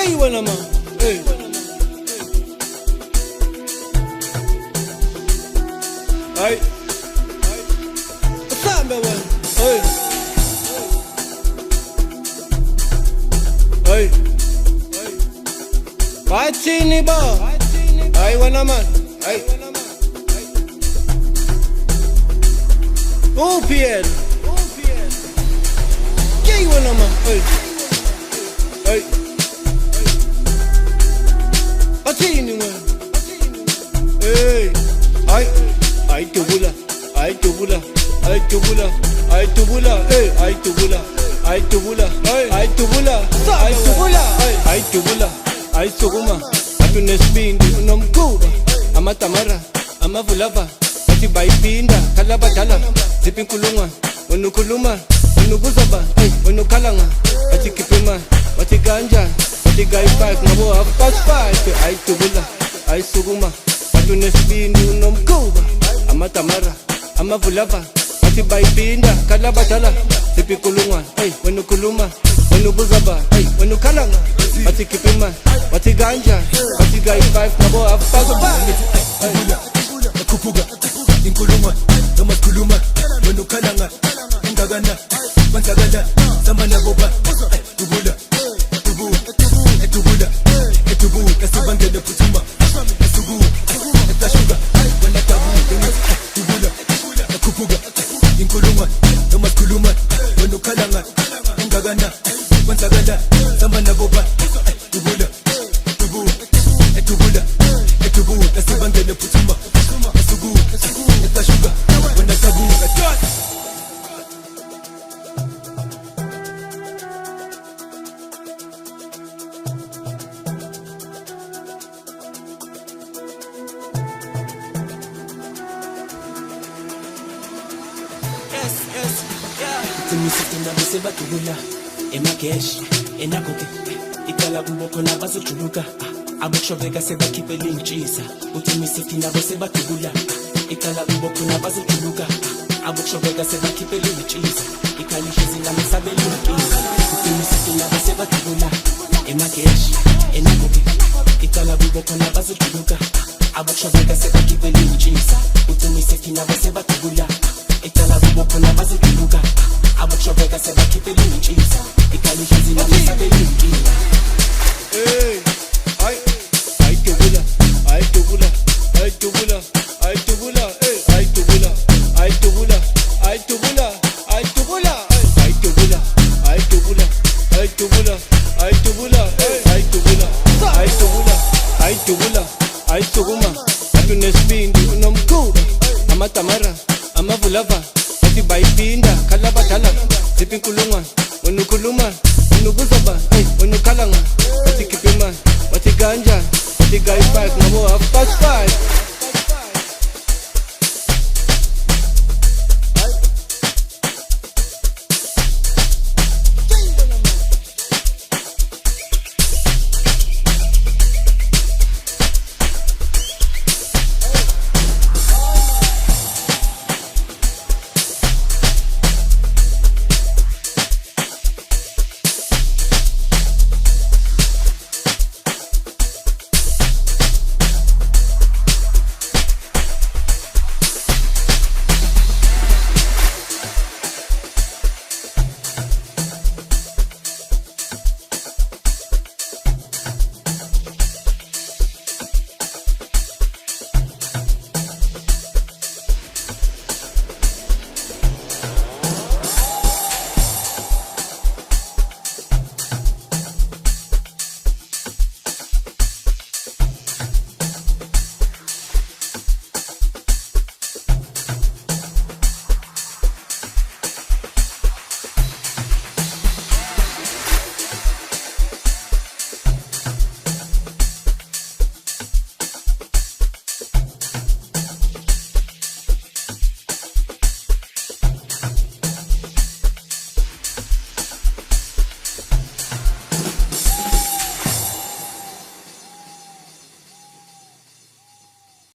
Gay wena ma, hey. Ay, asambe wena, hey. Hey, bathini ba? Ay wena man, ay. OPL, gay wena ma, hey. Hey, bathini wena, hey. Ay tubula, ay tubula, ay tubula, ay tubula, hey, ay tubula, ay tubula, ay tubula, ay tubula, ay tubula, ay sukuma, atunesibindi unomkuba, amatamara, amavulava, bathi bayipinda, khala badala, ziphi inkulungwa, wena ukhuluma, wena ubuzaba, wena ukhalanga, bathi khipha imali, bathi kanjani, bathi kayi-5 ngabo 5:30, ay tubula, ay sukuma, atunesibindi unomkuba, amatamara, amavulava, bathi bayipinda, khala badala, ziphi inkulungwa, wena ukhuluma, wena ubuzaba, wena ukhalanga, bathi khipha imali, bathi kanjani, bathi kayi-5 ngabo 5:30. Khuphuka inkulungwa noma sikhuluma wena ukhalanga ingakana kwenzakala samba nabo ba tubula etubula sibangele phuthuma esuku etashuka wena tabu tubula khuphuka inkulungwa noma sikhuluma wena ukhalanga ingakana kwenzakala samba nabo ba tubula sibangele phuthuma Timisitunda besebatubula emageshi enakoke ikala kuboko nabazojuluka abokushobeka sebakhiphe lintshisa utimisitunda besebatubula ikala kuboko nabazojuluka abokushobeka sebakhiphe lintshisa ikalishizi ngamesabela lintshisa utimisitunda besebatubula emageshi enakoke ikala kuboko nabazojuluka abokushobeka sebakhiphe lintshisa utimisitunda besebatubula ikala kuboko nabazojuluka abokushobeka sebakhiphe lintshisa ikalishizi ngamesabela lintshisa. Hey, ay tubula, ay tubula, ay tubula, ay tubula, ay tubula, ay tubula, ay tubula, ay tubula, ay tubula, ay tubula, ay tubula, ay tubula, ay tubula, ay tubula, ay tubula, ay sukuma, atunesibindi unomkuba, amatamara, amavulava, bathi bayipinda, khala badala, ziphi inkulungwa, wena ukhuluma, wena ubuzaba, wena ukhalanga, bathi khipha imali, bathi kanjani, bathi kayi-5 ngabo 5:30.